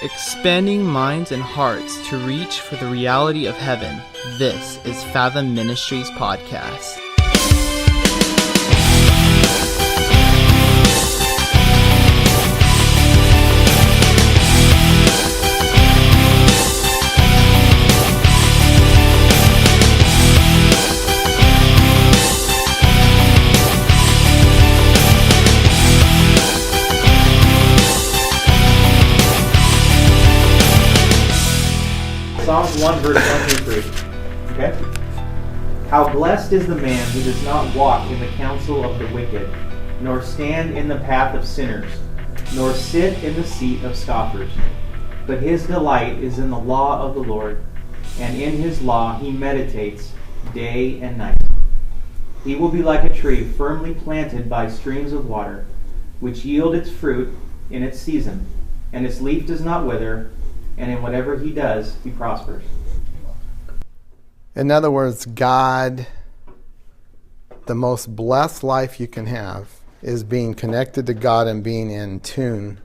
expanding minds and hearts to reach for the reality of heaven. This is Fathom Ministries Podcast. Psalms 1 verse 1 through 3. Okay? How blessed is the man who does not walk in the counsel of the wicked, nor stand in the path of sinners, nor sit in the seat of scoffers. But his delight is in the law of the Lord, and in his law he meditates day and night. He will be like a tree firmly planted by streams of water, which yield its fruit in its season, and its leaf does not wither, and in whatever he does, he prospers. In other words, God, the most blessed life you can have is being connected to God and being in tune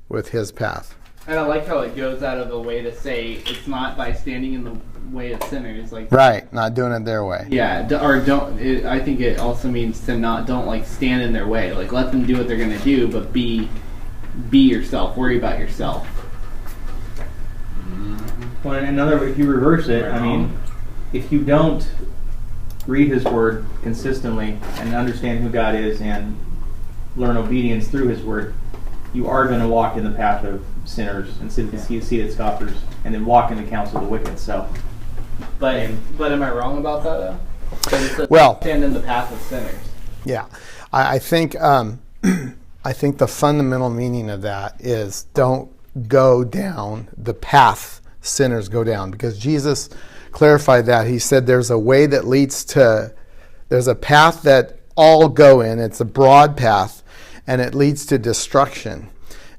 with his path. And I like how it goes out of the way to say it's not by standing in the way of sinners, like right, not doing it their way. Yeah, or don't. I think it also means to don't like stand in their way. Like let them do what they're gonna do, but be yourself. Worry about yourself. Well, in another way, if you reverse it, I mean, if you don't read his word consistently and understand who God is and learn obedience through his word, you are going to walk in the path of sinners and sit at scoffers and then walk in the counsel of the wicked. So, but am I wrong about that though? Well, stand in the path of sinners. Yeah, I think I think the fundamental meaning of that is don't go down the path sinners go down, because Jesus clarified that. He said there's a way that leads to, there's a path that all go in. It's a broad path, and it leads to destruction.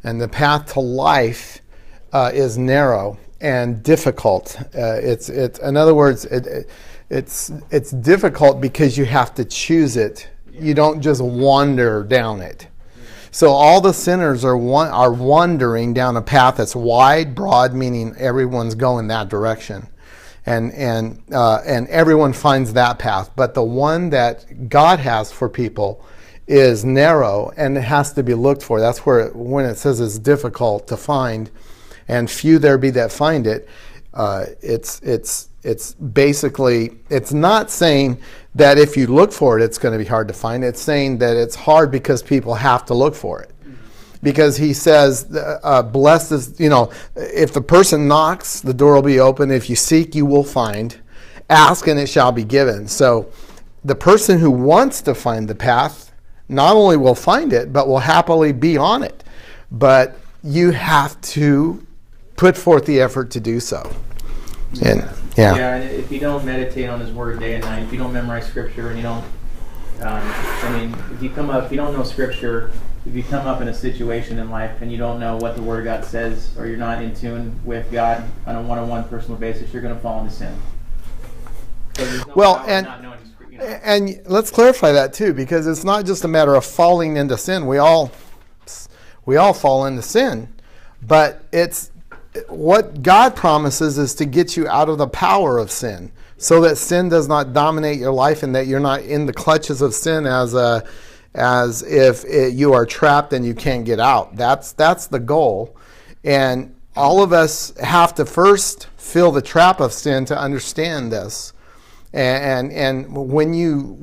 And the path to life is narrow and difficult. In other words, it's difficult because you have to choose it. You don't just wander down it. So all the sinners are wandering down a path that's wide, broad, meaning everyone's going that direction, and everyone finds that path. But the one that God has for people is narrow, and it has to be looked for. That's where when it says it's difficult to find, and few there be that find it. It's basically, it's not saying that if you look for it, it's going to be hard to find. It's saying that it's hard because people have to look for it. Because he says, blessed is, if the person knocks, the door will be open. If you seek, you will find. Ask, and it shall be given. So the person who wants to find the path not only will find it, but will happily be on it. But you have to put forth the effort to do so. And and if you don't meditate on his word day and night, if you don't memorize scripture, and you don't, if you don't know scripture, if you come up in a situation in life and you don't know what the word of God says, or you're not in tune with God on a one-on-one personal basis, you're going to fall into sin. So and let's clarify that too, because it's not just a matter of falling into sin. We all fall into sin, but it's what God promises is to get you out of the power of sin, so that sin does not dominate your life, and that you're not in the clutches of sin as if you are trapped and you can't get out. That's the goal. And all of us have to first feel the trap of sin to understand this. And when you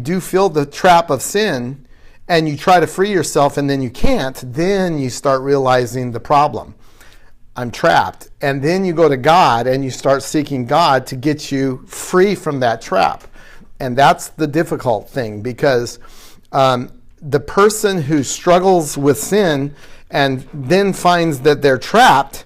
do feel the trap of sin, and you try to free yourself and then you can't, then you start realizing the problem. I'm trapped. And then you go to God and you start seeking God to get you free from that trap. And that's the difficult thing, because the person who struggles with sin and then finds that they're trapped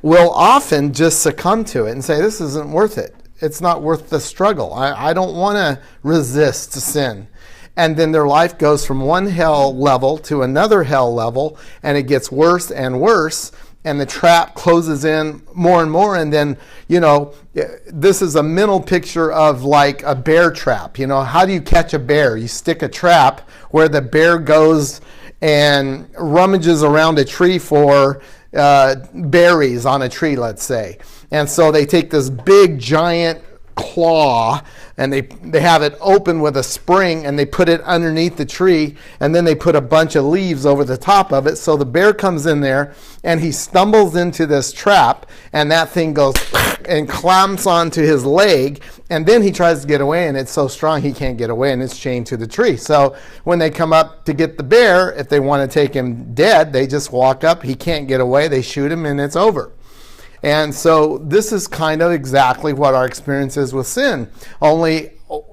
will often just succumb to it and say, this isn't worth it. It's not worth the struggle. I don't want to resist sin. And then their life goes from one hell level to another hell level, and it gets worse and worse, and the trap closes in more and more. And then, this is a mental picture of like a bear trap. How do you catch a bear? You stick a trap where the bear goes and rummages around a tree for berries on a tree, let's say. And so they take this big giant claw and they have it open with a spring and they put it underneath the tree, and then they put a bunch of leaves over the top of it. So the bear comes in there and he stumbles into this trap, and that thing goes and clamps onto his leg, and then he tries to get away, and it's so strong he can't get away, and it's chained to the tree. So when they come up to get the bear, if they want to take him dead, they just walk up, he can't get away, they shoot him, and it's over. And so this is kind of exactly what our experience is with sin. Only,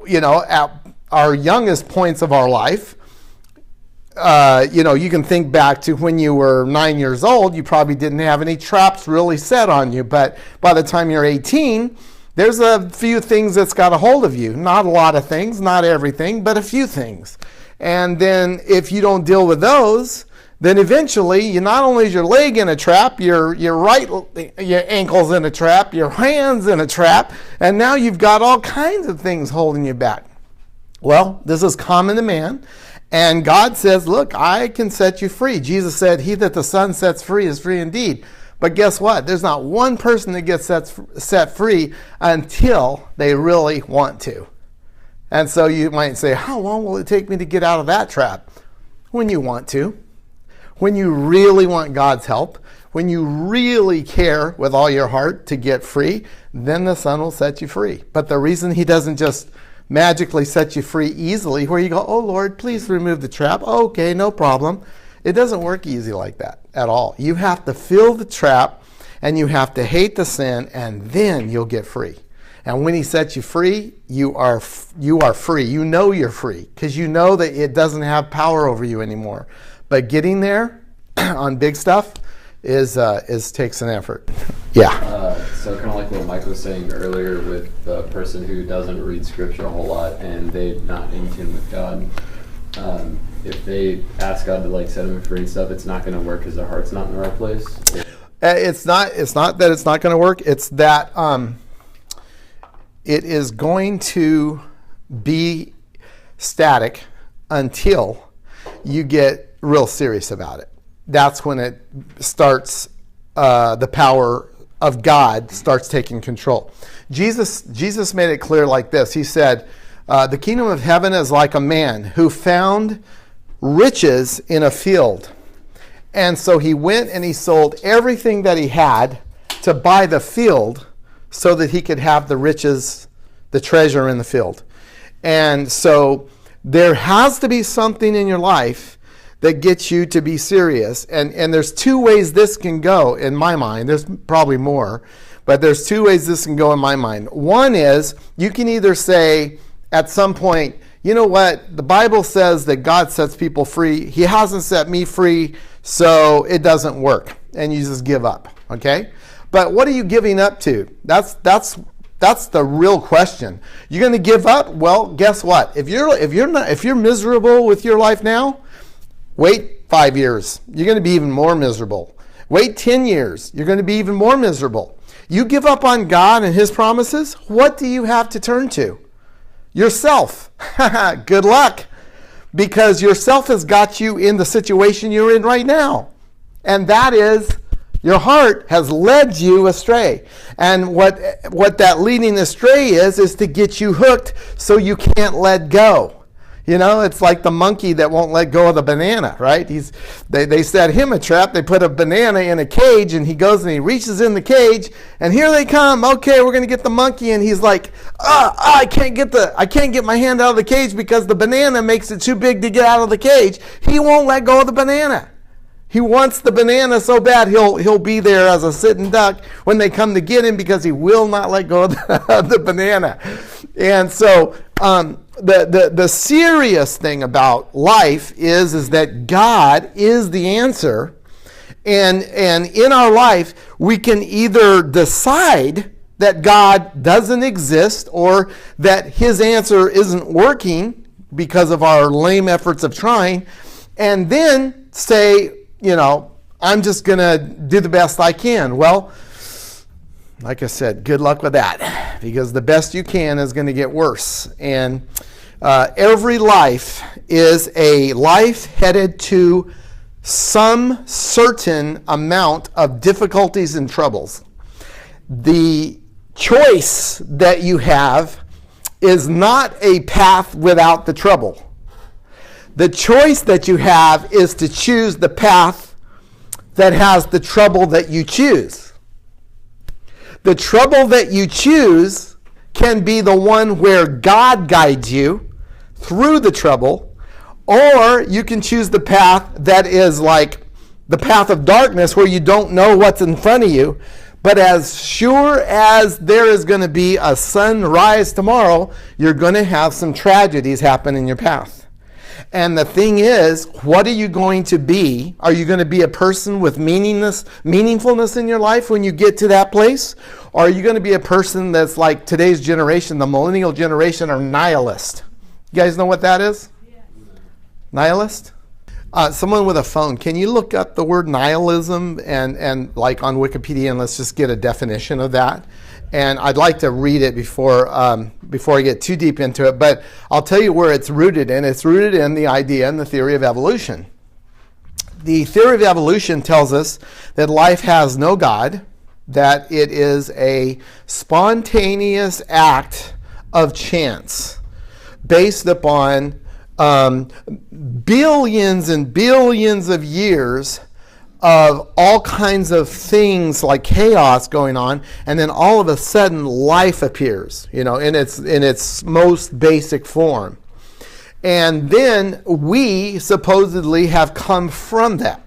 at our youngest points of our life, you can think back to when you were 9 years old, you probably didn't have any traps really set on you. But by the time you're 18, there's a few things that's got a hold of you. Not a lot of things, not everything, but a few things. And then if you don't deal with those, then eventually, you not only is your leg in a trap, your ankle's in a trap, your hand's in a trap, and now you've got all kinds of things holding you back. Well, this is common to man, and God says, look, I can set you free. Jesus said, he that the Son sets free is free indeed. But guess what? There's not one person that gets set free until they really want to. And so you might say, how long will it take me to get out of that trap? When you want to. When you really want God's help, when you really care with all your heart to get free, then the Son will set you free. But the reason he doesn't just magically set you free easily, where you go, oh Lord, please remove the trap. Okay, no problem. It doesn't work easy like that at all. You have to fill the trap, and you have to hate the sin, and then you'll get free. And when he sets you free, you are free. You know you're free because you know that it doesn't have power over you anymore. But getting there on big stuff takes an effort. Yeah. So kind of like what Mike was saying earlier with the person who doesn't read Scripture a whole lot and they're not in tune with God. If they ask God to set them free and stuff, it's not going to work because their heart's not in the right place. It's not that it's not going to work. It's that it is going to be static until you get real serious about it. That's when it starts, the power of God starts taking control. Jesus made it clear like this. He said, the kingdom of heaven is like a man who found riches in a field. And so he went and he sold everything that he had to buy the field so that he could have the riches, the treasure in the field. And so there has to be something in your life that gets you to be serious. And there's two ways this can go in my mind. There's probably more, but there's two ways this can go in my mind. One is you can either say at some point, you know what, the Bible says that God sets people free. He hasn't set me free, so it doesn't work. And you just give up, okay? But what are you giving up to? That's the real question. You're going to give up? Well, guess what? If you're miserable with your life now, wait 5 years. You're going to be even more miserable. Wait 10 years. You're going to be even more miserable. You give up on God and his promises, what do you have to turn to? Yourself. Good luck. Because yourself has got you in the situation you're in right now. And that is, your heart has led you astray. And what that leading astray is to get you hooked so you can't let go. It's like the monkey that won't let go of the banana, right? They set him a trap. They put a banana in a cage, and he goes and he reaches in the cage, and here they come. Okay, we're going to get the monkey, and he's like, I can't get my hand out of the cage because the banana makes it too big to get out of the cage. He won't let go of the banana. He wants the banana so bad he'll be there as a sitting duck when they come to get him because he will not let go of the banana. And so the serious thing about life is that God is the answer. And in our life, we can either decide that God doesn't exist or that his answer isn't working because of our lame efforts of trying, and then say, I'm just going to do the best I can. Well, like I said, good luck with that, because the best you can is going to get worse. And every life is a life headed to some certain amount of difficulties and troubles. The choice that you have is not a path without the trouble. The choice that you have is to choose the path that has the trouble that you choose. The trouble that you choose can be the one where God guides you through the trouble, or you can choose the path that is like the path of darkness where you don't know what's in front of you. But as sure as there is going to be a sunrise tomorrow, you're going to have some tragedies happen in your path. And the thing is, what are you going to be? Are you going to be a person with meaningfulness in your life when you get to that place? Or are you going to be a person that's like today's generation, the millennial generation, are nihilist? You guys know what that is? Yeah. Nihilist? Someone with a phone, can you look up the word nihilism and like on Wikipedia, and let's just get a definition of that? And I'd like to read it before I get too deep into it, but I'll tell you where it's rooted in. It's rooted in the idea and the theory of evolution. The theory of evolution tells us that life has no God, that it is a spontaneous act of chance based upon billions and billions of years of all kinds of things like chaos going on, and then all of a sudden life appears, in its most basic form. And then we supposedly have come from that.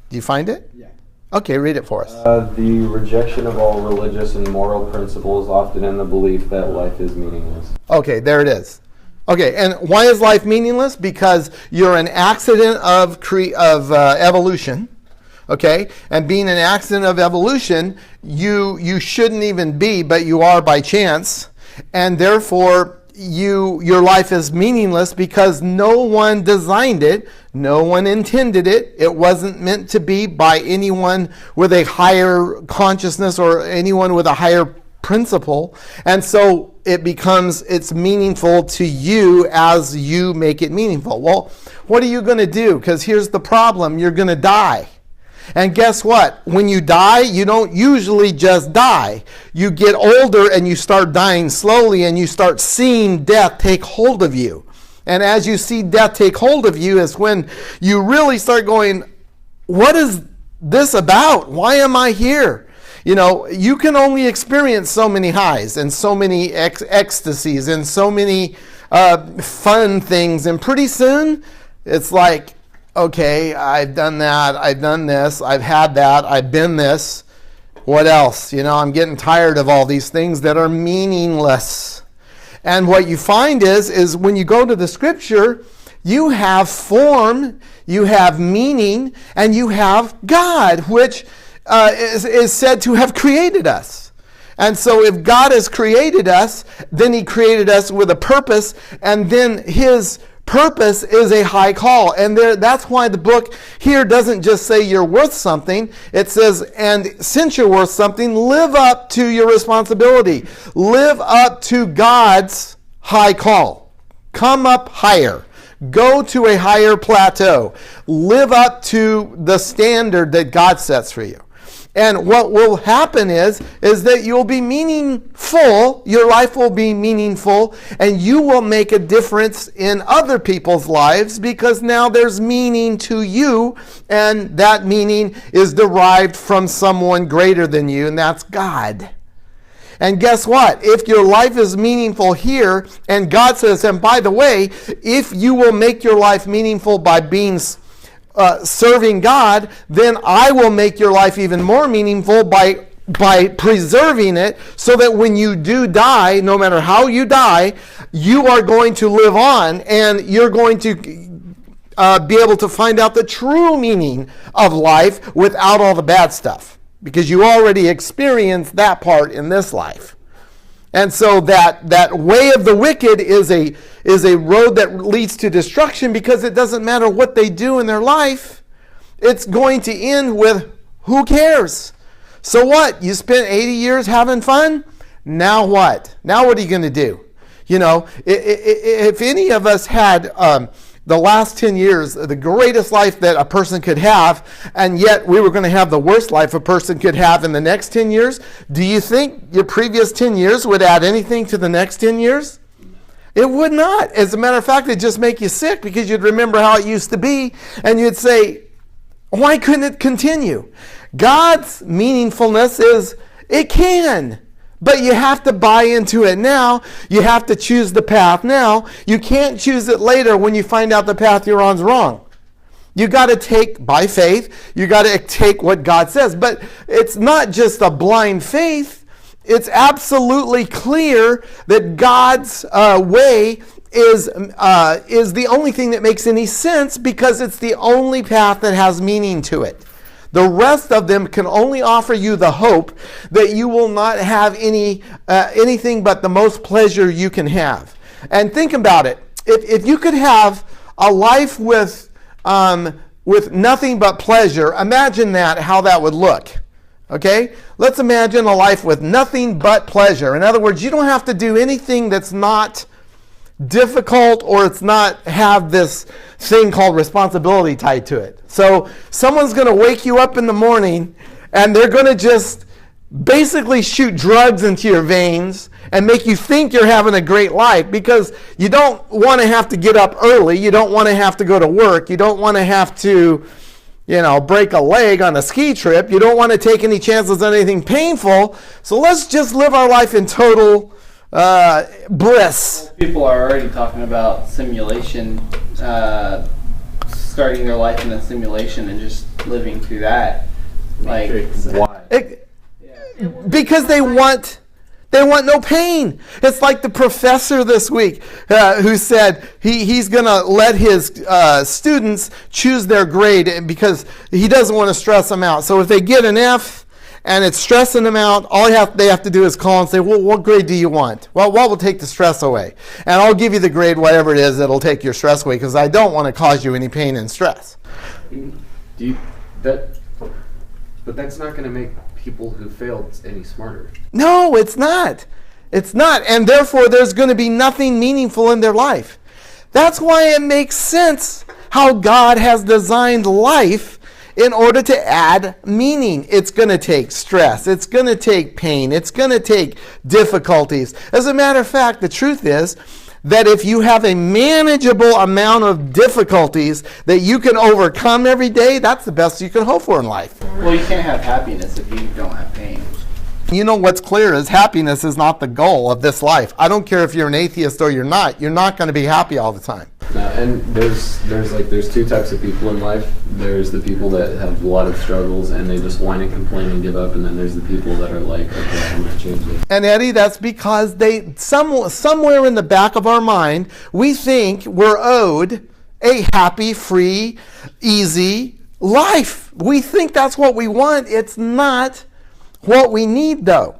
Do you find it? Yeah. Okay, read it for us. The rejection of all religious and moral principles, often in the belief that life is meaningless. Okay, there it is. Okay, and why is life meaningless? Because you're an accident of evolution, okay? And being an accident of evolution, you shouldn't even be, but you are by chance. And therefore, your life is meaningless because no one designed it, no one intended it. It wasn't meant to be by anyone with a higher consciousness or anyone with a higher principle. And so it's meaningful to you as you make it meaningful. Well, what are you going to do? Because here's the problem. You're going to die. And guess what? When you die, you don't usually just die. You get older and you start dying slowly, and you start seeing death take hold of you. And as you see death take hold of you is when you really start going, what is this about? Why am I here? You can only experience so many highs and so many ecstasies and so many fun things. And pretty soon, it's like, okay, I've done that, I've done this, I've had that, I've been this. What else? I'm getting tired of all these things that are meaningless. And what you find is when you go to the scripture, you have form, you have meaning, and you have God, which is said to have created us. And so if God has created us, then he created us with a purpose, and then his purpose is a high call. And that's why the book here doesn't just say you're worth something. It says, and since you're worth something, live up to your responsibility. Live up to God's high call. Come up higher. Go to a higher plateau. Live up to the standard that God sets for you. And what will happen is that you'll be meaningful, your life will be meaningful, and you will make a difference in other people's lives because now there's meaning to you, and that meaning is derived from someone greater than you, and that's God. And guess what? If your life is meaningful here, and God says, and by the way, if you will make your life meaningful by being serving God, then I will make your life even more meaningful by preserving it, so that when you do die, no matter how you die, you are going to live on, and you're going to be able to find out the true meaning of life without all the bad stuff, because you already experienced that part in this life. And so that way of the wicked is a road that leads to destruction, because it doesn't matter what they do in their life. It's going to end with, who cares? So what? You spent 80 years having fun? Now what? Now what are you going to do? If any of us had the last 10 years, the greatest life that a person could have, and yet we were going to have the worst life a person could have in the next 10 years, do you think your previous 10 years would add anything to the next 10 years? It would not. As a matter of fact, it'd just make you sick because you'd remember how it used to be, and you'd say, why couldn't it continue? God's meaningfulness is, it can. But you have to buy into it now. You have to choose the path now. You can't choose it later when you find out the path you're on is wrong. You got to take, by faith, you got to take what God says. But it's not just a blind faith. It's absolutely clear that God's way is the only thing that makes any sense because it's the only path that has meaning to it. The rest of them can only offer you the hope that you will not have anything but the most pleasure you can have. And think about it. If you could have a life with nothing but pleasure, imagine how that would look. Okay? Let's imagine a life with nothing but pleasure. In other words, you don't have to do anything that's not difficult or it's not have this thing called responsibility tied to it. So someone's going to wake you up in the morning and they're going to just basically shoot drugs into your veins and make you think you're having a great life because you don't want to have to get up early. You don't want to have to go to work. You don't want to have to, break a leg on a ski trip. You don't want to take any chances on anything painful. So let's just live our life in total bliss. People are already talking about simulation, starting their life in a simulation and just living through that. Like, why? Because they want no pain. It's like the professor this week who said he's going to let his students choose their grade because he doesn't want to stress them out. So if they get an F, and it's stressing them out, they have to do is call and say, well, what grade do you want? Well, what will take the stress away? And I'll give you the grade, whatever it is, that'll take your stress away, because I don't want to cause you any pain and stress. But that's not going to make people who failed any smarter. No, it's not. It's not. And therefore, there's going to be nothing meaningful in their life. That's why it makes sense how God has designed life in order to add meaning. It's going to take stress. It's going to take pain. It's going to take difficulties. As a matter of fact, the truth is that if you have a manageable amount of difficulties that you can overcome every day, that's the best you can hope for in life. Well, you can't have happiness if you don't have pain. You know what's clear is happiness is not the goal of this life. I don't care if you're an atheist or you're not going to be happy all the time. And there's two types of people in life. There's the people that have a lot of struggles and they just whine and complain and give up, and then there's the people that are like, okay, I'm going to change this. And Eddie, that's because somewhere in the back of our mind, we think we're owed a happy, free, easy life. We think that's what we want. It's not what we need, though,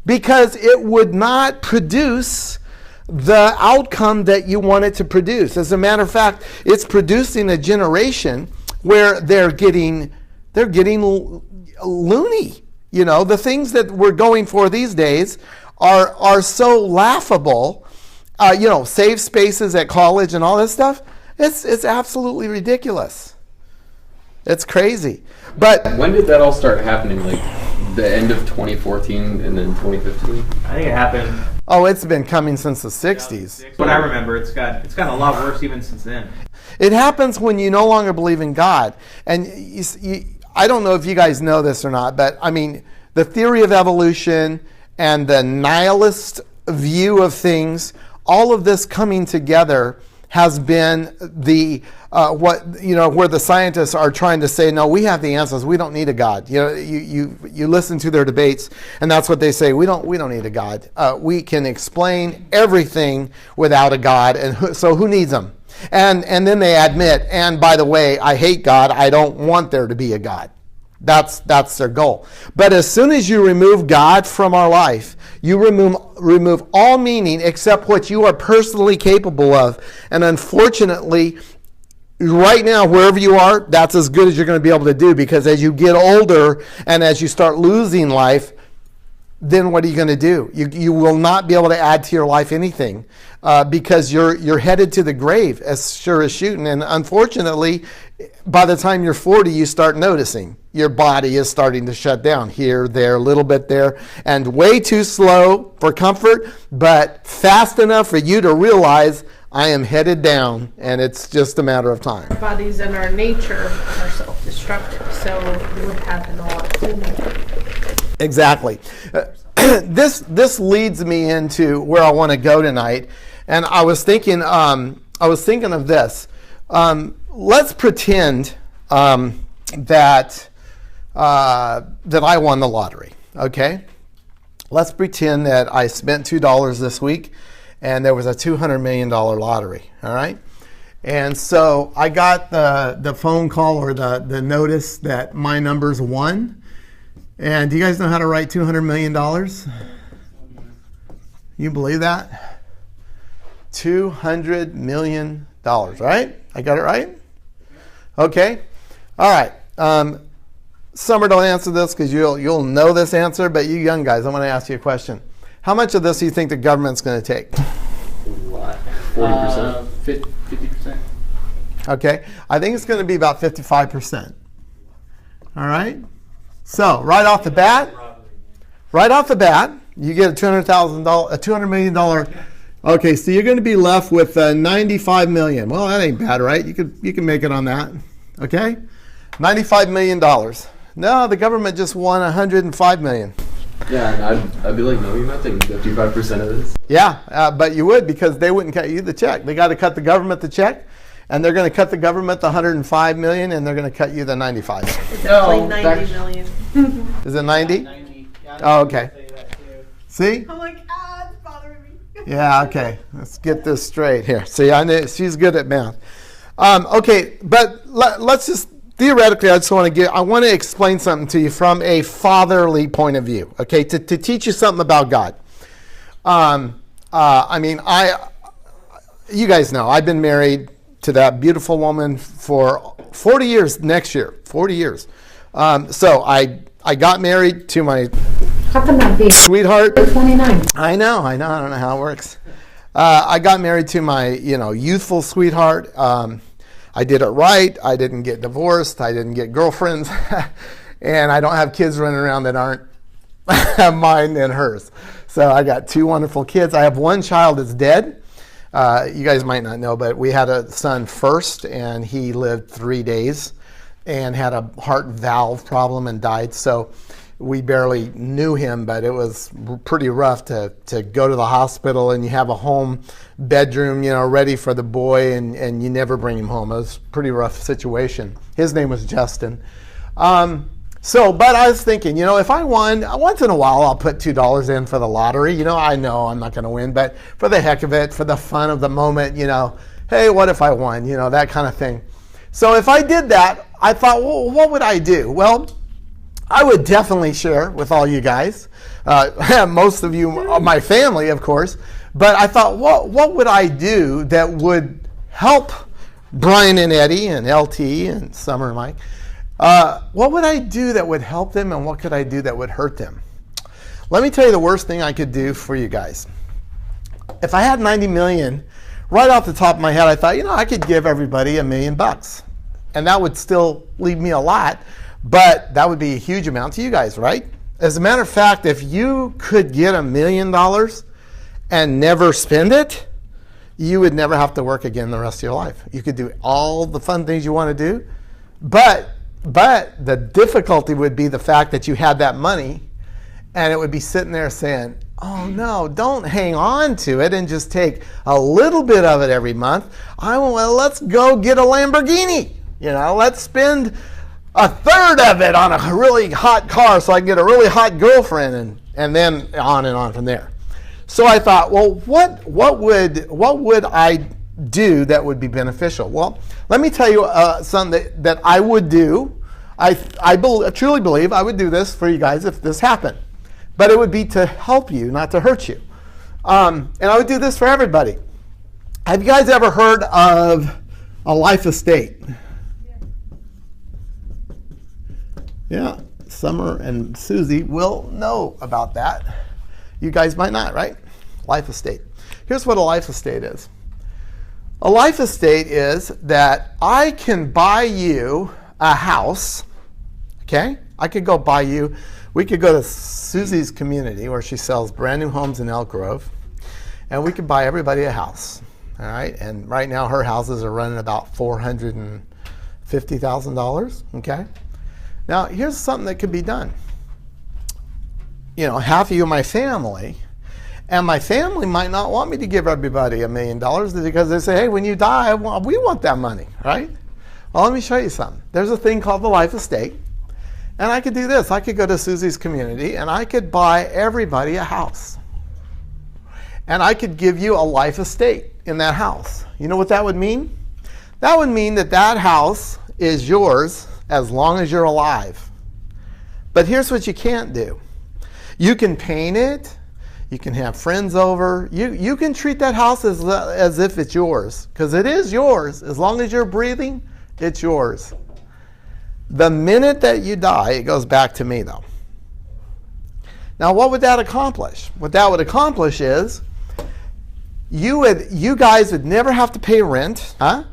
because it would not produce the outcome that you want it to produce. As a matter of fact, it's producing a generation where they're getting loony. The things that we're going for these days are so laughable. Safe spaces at college and all this stuff. It's absolutely ridiculous. It's crazy. But when did that all start happening? Like the end of 2014 and then 2015? I think it happened. Oh, it's been coming since the 60s. But I remember it's gotten a lot worse even since then. It happens when you no longer believe in God. And I don't know if you guys know this or not, but I mean, the theory of evolution and the nihilist view of things, all of this coming together has been where the scientists are trying to say, no, we have the answers. We don't need a God. You listen to their debates, and that's what they say. We don't need a God. We can explain everything without a God, and so who needs them? And then they admit, and by the way, I hate God. I don't want there to be a God. That's their goal. But as soon as you remove God from our life, you remove all meaning except what you are personally capable of. And unfortunately, right now, wherever you are, that's as good as you're going to be able to do, because as you get older and as you start losing life, then what are you going to do? You will not be able to add to your life anything because you're headed to the grave as sure as shooting. And unfortunately, by the time you're 40, you start noticing your body is starting to shut down here, there, a little bit there, and way too slow for comfort, but fast enough for you to realize I am headed down, and it's just a matter of time. Our bodies and our nature are self-destructive, so it would happen a lot sooner. Exactly. This leads me into where I want to go tonight, and I was thinking of this. Let's pretend that I won the lottery. Okay, let's pretend that I spent $2 this week, and there was a $200 million lottery. All right. And so I got the phone call or the notice that my number's won. And do you guys know how to write $200 million? You believe that? $200 million, right? I got it right? Okay. All right. Summer, don't answer this because you'll know this answer, but you young guys, I want to ask you a question. How much of this do you think the government's going to take? A lot. 40%? 50%. Okay. I think it's going to be about 55%. All right. So right off the bat, you get a $200 million. Okay, so you're going to be left with $95 million. Well, that ain't bad, right? You can make it on that. Okay, $95 million. No, the government just won $105 million. Yeah, and I'd be like, no, you're not taking 55% of this. Yeah, but you would because they wouldn't cut you the check. They got to cut the government the check. And they're going to cut the government the $105 million, and they're going to cut you the $95. It's actually $90 million. Is it 90? 90. Yeah, oh, okay. See? I'm like, it's bothering me. Yeah, okay. Let's get this straight here. See, I know she's good at math. Okay, but let's just theoretically, I want to explain something to you from a fatherly point of view. Okay, to teach you something about God. You guys know I've been married to that beautiful woman for 40 years next year. 40 years. So I got married to my sweetheart. 29. I know. I don't know how it works. I got married to my, youthful sweetheart. I did it right. I didn't get divorced. I didn't get girlfriends. And I don't have kids running around that aren't mine and hers. So I got 2 wonderful kids. I have 1 child that's dead. You guys might not know, but we had a son first, and he lived 3 days and had a heart valve problem and died. So we barely knew him, but it was pretty rough to go to the hospital, and you have a home bedroom, ready for the boy, and you never bring him home. It was a pretty rough situation. His name was Justin. But I was thinking, if I won, once in a while I'll put $2 in for the lottery. I know I'm not going to win, but for the heck of it, for the fun of the moment, hey, what if I won? That kind of thing. So if I did that, I thought, well, what would I do? Well, I would definitely share with all you guys, most of you, my family, of course. But I thought, what would I do that would help Brian and Eddie and LT and Summer and Mike? What would I do that would help them, and what could I do that would hurt them? Let me tell you the worst thing I could do for you guys. If I had 90 million, right off the top of my head, I thought, I could give everybody $1 million. And that would still leave me a lot, but that would be a huge amount to you guys, right? As a matter of fact, if you could get $1 million and never spend it, you would never have to work again the rest of your life. You could do all the fun things you want to do, but the difficulty would be the fact that you had that money and it would be sitting there saying, oh no, don't hang on to it and just take a little bit of it every month. Let's go get a Lamborghini. Let's spend a third of it on a really hot car so I can get a really hot girlfriend, and then on and on from there. So I thought, well, what would I do that would be beneficial? Well, let me tell you something that I would do. I truly believe I would do this for you guys if this happened. But it would be to help you, not to hurt you. And I would do this for everybody. Have you guys ever heard of a life estate? Yeah. Summer and Susie will know about that. You guys might not, right? Life estate. Here's what a life estate is. A life estate is that I can buy you a house, okay? I could go buy you, we could go to Susie's community where she sells brand new homes in Elk Grove, and we could buy everybody a house, all right? And right now her houses are running about $450,000, okay? Now, here's something that could be done. You know, half of you are my family, and my family might not want me to give everybody $1 million because they say, hey, when you die, we want that money, right? Well, let me show you something. There's a thing called the life estate, and I could do this. I could go to Susie's community, and I could buy everybody a house. And I could give you a life estate in that house. You know what that would mean? That would mean that that house is yours as long as you're alive. But here's what you can't do. You can paint it. You can have friends over. You can treat that house as if it's yours, because it is yours. As long as you're breathing, it's yours. The minute that you die, it goes back to me, though. Now, what would that accomplish? What that would accomplish is you guys would never have to pay rent. Huh?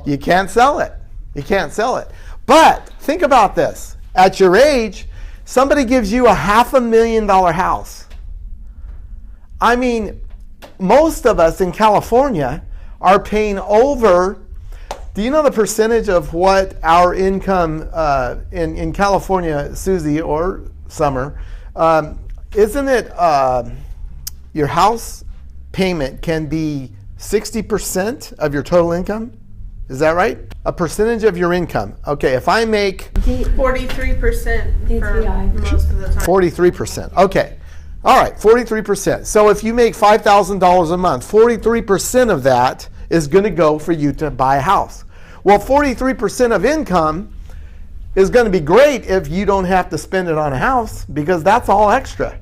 You can't sell it. You can't sell it. But think about this. At your age, somebody gives you a $500,000 house. I mean, most of us in California are paying over. Do you know the percentage of what our income in California, Susie or Summer, isn't it your house payment can be 60% of your total income? Is that right? A percentage of your income. Okay, if I make 43% for most of the time. 43%. Okay. All right, 43%. So if you make $5,000 a month, 43% of that is going to go for you to buy a house. Well, 43% of income is going to be great if you don't have to spend it on a house, because that's all extra.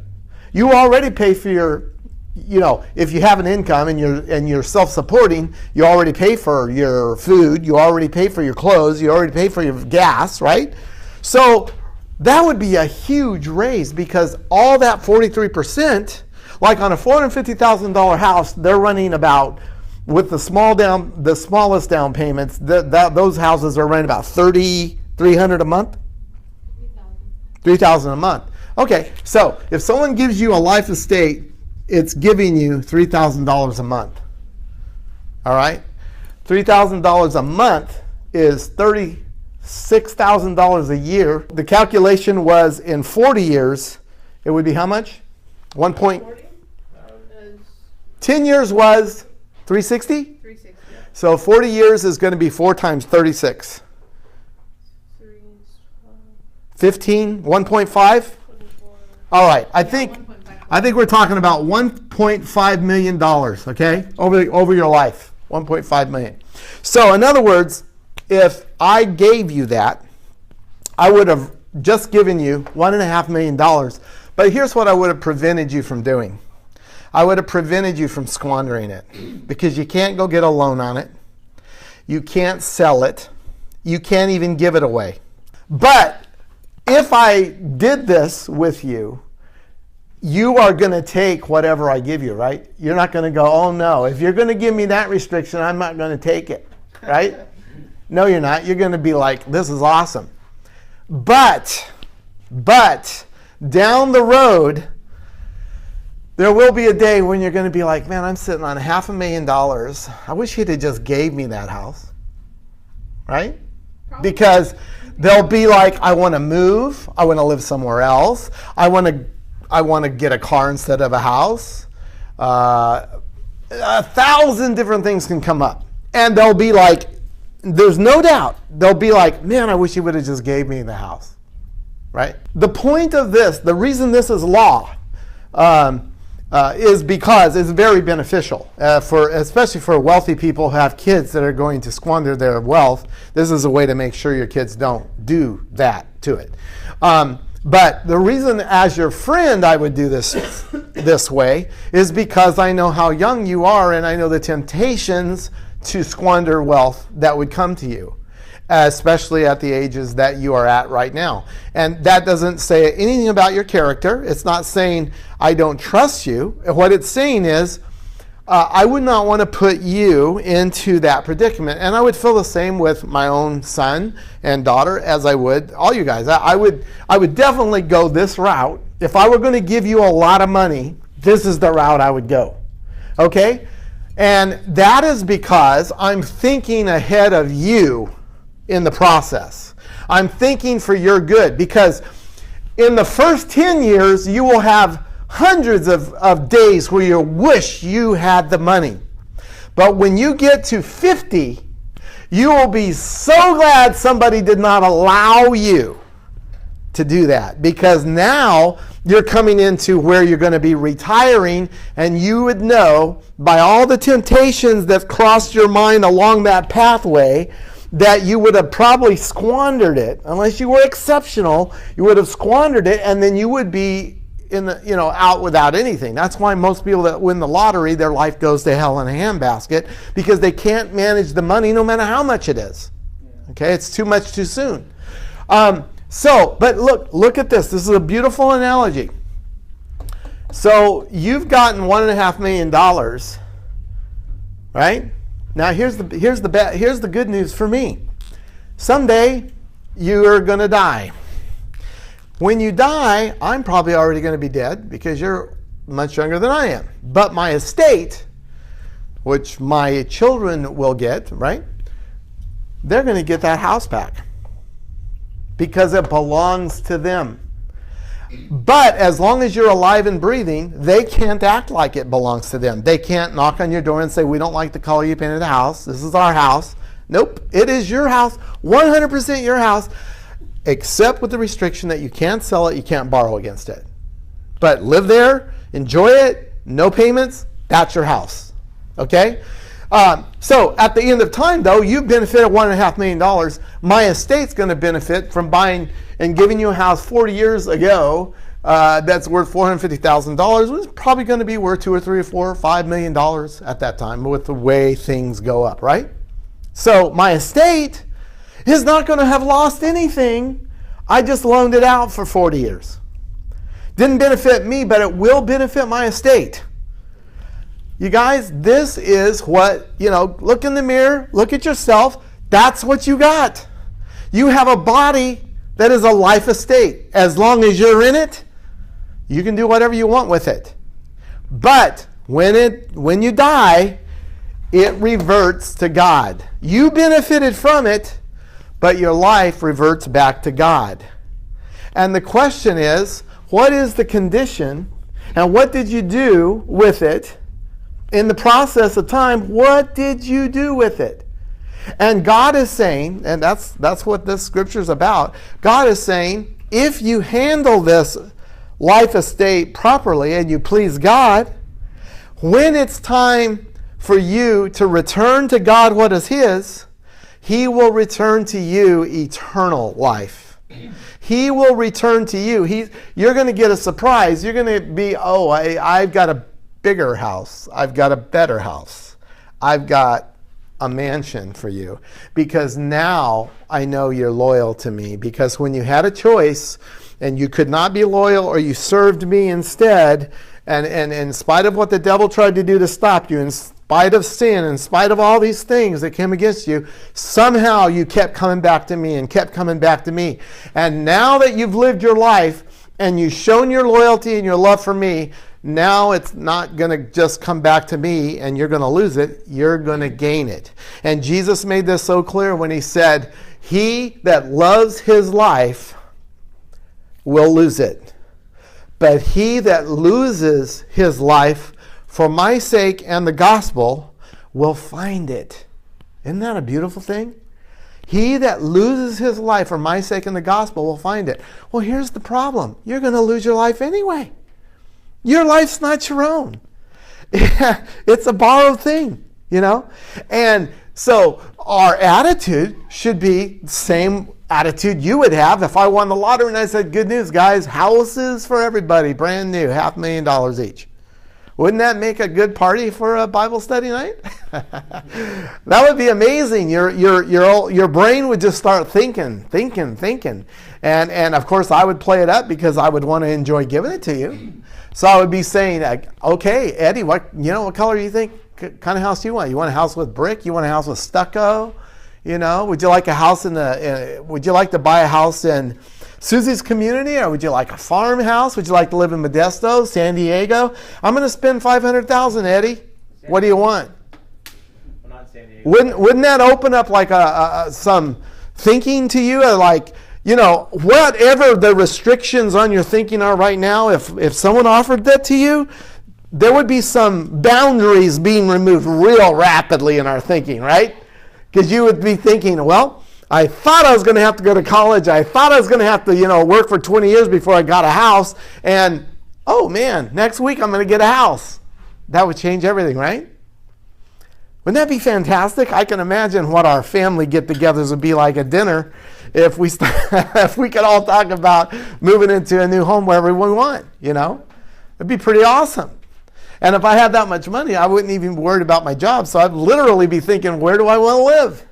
You already pay for your, you know, if you have an income and you're self-supporting, you already pay for your food, you already pay for your clothes, you already pay for your gas, right? So that would be a huge raise, because all that 43%, like on a $450,000 house, they're running about, with the smallest down payments, those houses are running about $3,300 a month? $3,000 a month. Okay, so if someone gives you a life estate, it's giving you $3,000 a month. All right? $3,000 a month is $36,000 a year. The calculation was in 40 years, it would be how much? 10 years was 360? 360. So 40 years is going to be 4 times 36. 15, 1.5? All right, I think we're talking about $1.5 million, okay, over your life, $1.5 million. So in other words, if I gave you that, I would have just given you $1.5 million. But here's what I would have prevented you from doing. I would have prevented you from squandering it, because you can't go get a loan on it. You can't sell it. You can't even give it away. But if I did this with you, you are going to take whatever I give you, right? You're not going to go, oh no, if you're going to give me that restriction, I'm not going to take it, right? No, you're not. You're going to be like, this is awesome. But down the road, there will be a day when you're going to be like, man, I'm sitting on $500,000. I wish he'd have just gave me that house, right? Probably. Because they'll be like, I want to move. I want to live somewhere else. I want to get a car instead of a house. 1,000 different things can come up. And they'll be like, there's no doubt, they'll be like, man, I wish you would have just gave me the house, right? The point of this, the reason this is law, is because it's very beneficial, especially for wealthy people who have kids that are going to squander their wealth. This is a way to make sure your kids don't do that to it. But the reason, as your friend, I would do this way is because I know how young you are, and I know the temptations to squander wealth that would come to you. especially at the ages that you are at right now. And that doesn't say anything about your character. It's not saying I don't trust you. What it's saying is I would not want to put you into that predicament. And I would feel the same with my own son and daughter as I would all you guys. I would definitely go this route. If I were going to give you a lot of money, this is the route I would go. Okay? And that is because I'm thinking ahead of you in the process. I'm thinking for your good, because in the first 10 years, you will have hundreds of days where you wish you had the money. But when you get to 50, you will be so glad somebody did not allow you to do that, because now you're coming into where you're going to be retiring, and you would know by all the temptations that crossed your mind along that pathway that you would have probably squandered it. Unless you were exceptional, you would have squandered it, and then you would be out without anything. That's why most people that win the lottery, their life goes to hell in a handbasket, because they can't manage the money no matter how much it is. Okay, it's too much too soon. But look at this. This is a beautiful analogy. So you've gotten $1.5 million, right? Now here's the good news for me. Someday you are going to die. When you die, I'm probably already going to be dead because you're much younger than I am. But my estate, which my children will get, right? They're going to get that house back because it belongs to them. But as long as you're alive and breathing, they can't act like it belongs to them. They can't knock on your door and say, we don't like the color you painted the house. This is our house. Nope, it is your house, 100% your house. Except with the restriction that you can't sell it, you can't borrow against it. But live there, enjoy it, no payments, that's your house. Okay? So at the end of time, though, you benefited $1.5 million. My estate's going to benefit from buying and giving you a house 40 years ago that's worth $450,000. It's probably going to be worth $2 or $3 or $4 or $5 million at that time with the way things go up, right? So my estate is not going to have lost anything. I just loaned it out for 40 years. Didn't benefit me, but it will benefit my estate. You guys, this is what, look in the mirror, look at yourself. That's what you got. You have a body that is a life estate. As long as you're in it, you can do whatever you want with it. But when you die, it reverts to God. You benefited from it, but your life reverts back to God. And the question is, what is the condition, and what did you do with it in the process of time? What did you do with it? And God is saying, and that's what this scripture is about, God is saying, if you handle this life estate properly and you please God, when it's time for you to return to God what is His, He will return to you eternal life. He will return to you. You're going to get a surprise. You're going to be, I've got a bigger house. I've got a better house. I've got a mansion for you. Because now I know you're loyal to me. Because when you had a choice and you could not be loyal, or you served me instead, and in spite of what the devil tried to do to stop you, in spite of sin, in spite of all these things that came against you, somehow you kept coming back to me and kept coming back to me. And now that you've lived your life and you've shown your loyalty and your love for me, now it's not going to just come back to me and you're going to lose it. You're going to gain it. And Jesus made this so clear when He said, he that loves his life will lose it. But he that loses his life for my sake and the gospel will find it. Isn't that a beautiful thing? He that loses his life for my sake and the gospel will find it. Well, here's the problem. You're going to lose your life anyway. Your life's not your own. It's a borrowed thing, And so our attitude should be the same attitude you would have if I won the lottery and I said, good news, guys, houses for everybody, brand new, $500,000 each. Wouldn't that make a good party for a Bible study night? That would be amazing. Your brain would just start thinking. And of course, I would play it up because I would want to enjoy giving it to you. So I would be saying, okay, Eddie, what color do you think kind of house do you want? You want a house with brick? You want a house with stucco? Would you like a house would you like to buy a house in Susie's community, or would you like a farmhouse? Would you like to live in Modesto, San Diego? I'm going to spend $500,000, Eddie. What do you want? Well, not San Diego. Wouldn't that open up like some thinking to you? Whatever the restrictions on your thinking are right now, if someone offered that to you, there would be some boundaries being removed real rapidly in our thinking, right? Because you would be thinking, well, I thought I was going to have to go to college. I thought I was going to have to, work for 20 years before I got a house. And, oh man, next week I'm going to get a house. That would change everything, right? Wouldn't that be fantastic? I can imagine what our family get-togethers would be like at dinner if we could all talk about moving into a new home wherever we want, It'd be pretty awesome. And if I had that much money, I wouldn't even be worried about my job. So I'd literally be thinking, where do I want to live?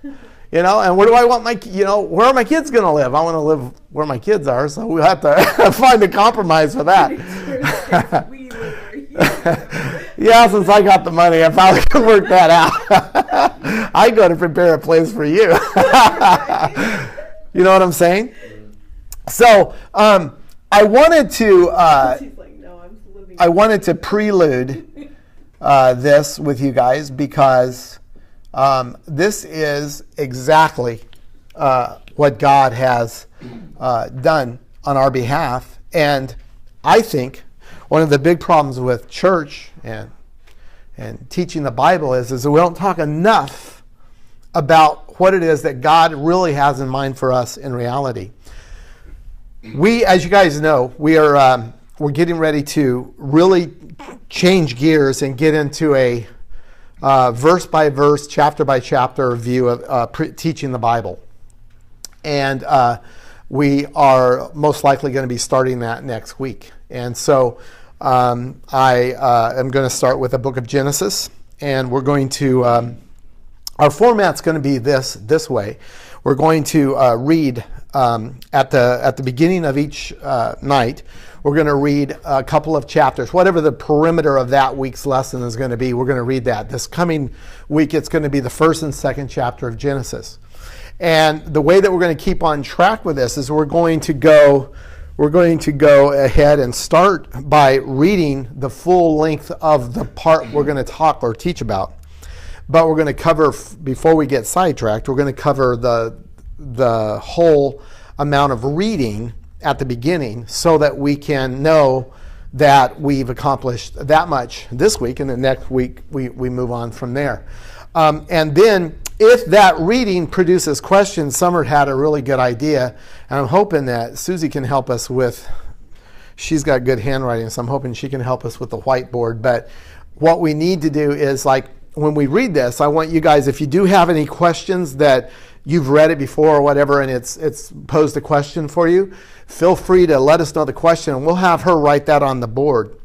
And where do I want where are my kids going to live? I want to live where my kids are, so we'll have to find a compromise for that. Yeah, since I got the money, I probably could work that out. I go to prepare a place for you. You know what I'm saying? So I wanted to prelude this with you guys because this is exactly what God has done on our behalf. And I think one of the big problems with church and teaching the Bible is that we don't talk enough about what it is that God really has in mind for us in reality. We, as you guys know, we're getting ready to really change gears and get into a verse by verse, chapter by chapter view of teaching the Bible. And we are most likely going to be starting that next week. And so I am going to start with the book of Genesis, and we're going to, our format's going to be this way. We're going to read at the beginning of each night. We're going to read a couple of chapters, whatever the perimeter of that week's lesson is going to be. We're going to read that. This coming week, it's going to be the first and second chapter of Genesis. And the way that we're going to keep on track with this is we're going to go ahead and start by reading the full length of the part we're going to talk or teach about. But we're going to cover, before we get sidetracked, we're going to cover the whole amount of reading at the beginning so that we can know that we've accomplished that much this week, and the next week we move on from there. And then if that reading produces questions, Summer had a really good idea, and I'm hoping that Susie can help us with, she's got good handwriting, so I'm hoping she can help us with the whiteboard. But what we need to do is, like, when we read this, I want you guys, if you do have any questions that you've read it before or whatever, and it's posed a question for you, feel free to let us know the question, and we'll have her write that on the board.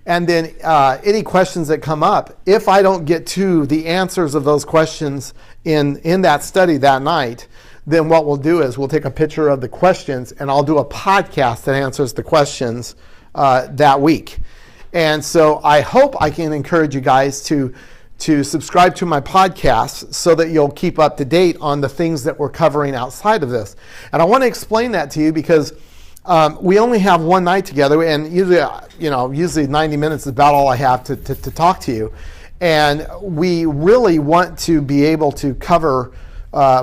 And then any questions that come up, if I don't get to the answers of those questions in that study that night, then what we'll do is we'll take a picture of the questions, and I'll do a podcast that answers the questions that week. And so I hope I can encourage you guys to subscribe to my podcast so that you'll keep up to date on the things that we're covering outside of this. And I want to explain that to you because we only have one night together, and usually 90 minutes is about all I have to talk to you. And we really want to be able to cover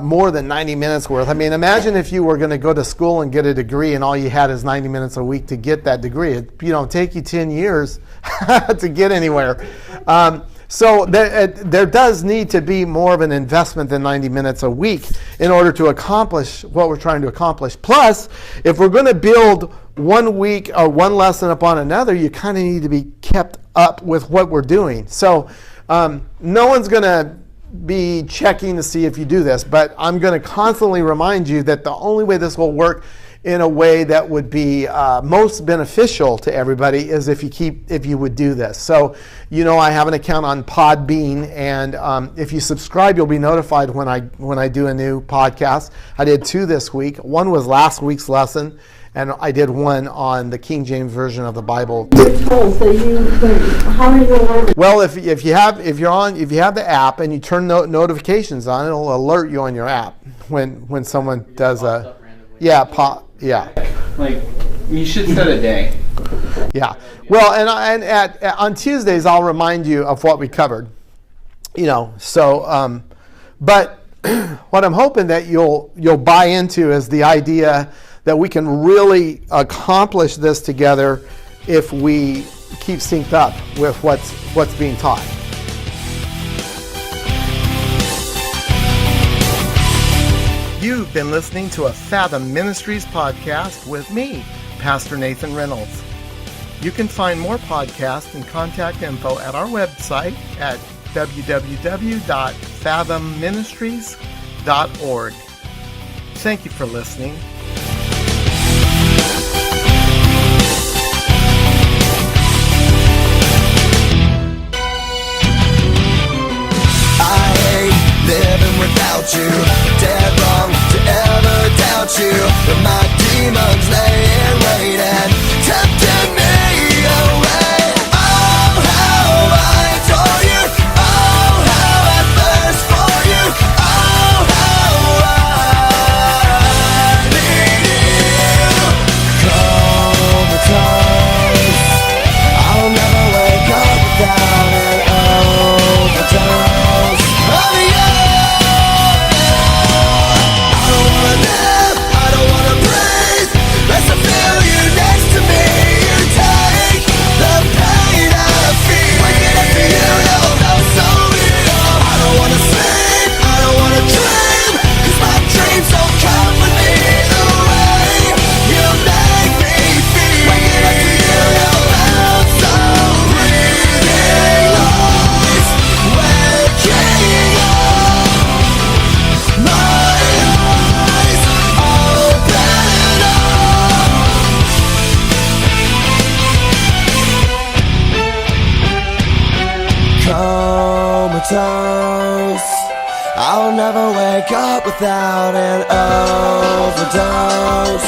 more than 90 minutes worth. I mean, imagine if you were going to go to school and get a degree and all you had is 90 minutes a week to get that degree. It'd take you 10 years to get anywhere. So there does need to be more of an investment than 90 minutes a week in order to accomplish what we're trying to accomplish. Plus, if we're going to build one week or one lesson upon another, you kind of need to be kept up with what we're doing. So no one's going to be checking to see if you do this, but I'm going to constantly remind you that the only way this will work in a way that would be most beneficial to everybody is if you would do this. So, I have an account on Podbean, and if you subscribe, you'll be notified when I do a new podcast. I did 2 this week. One was last week's lesson, and I did one on the King James Version of the Bible. Well, if you have the app and you turn notifications on, it'll alert you on your app when someone does a Like, you should set a day. Yeah. Well, and on Tuesdays I'll remind you of what we covered. So but what I'm hoping that you'll buy into is the idea that we can really accomplish this together if we keep synced up with what's being taught. You've been listening to a Fathom Ministries podcast with me, Pastor Nathan Reynolds. You can find more podcasts and contact info at our website at www.fathomministries.org. Thank you for listening. Living without you, dead wrong to ever doubt you. But my demons laying waiting, tempting me away. Oh, how I adore you. Oh, how I thirst for you. Oh, how I need you. Comatose, I'll never wake up without an overdose of you. Comatose, I'll never wake up without an overdose.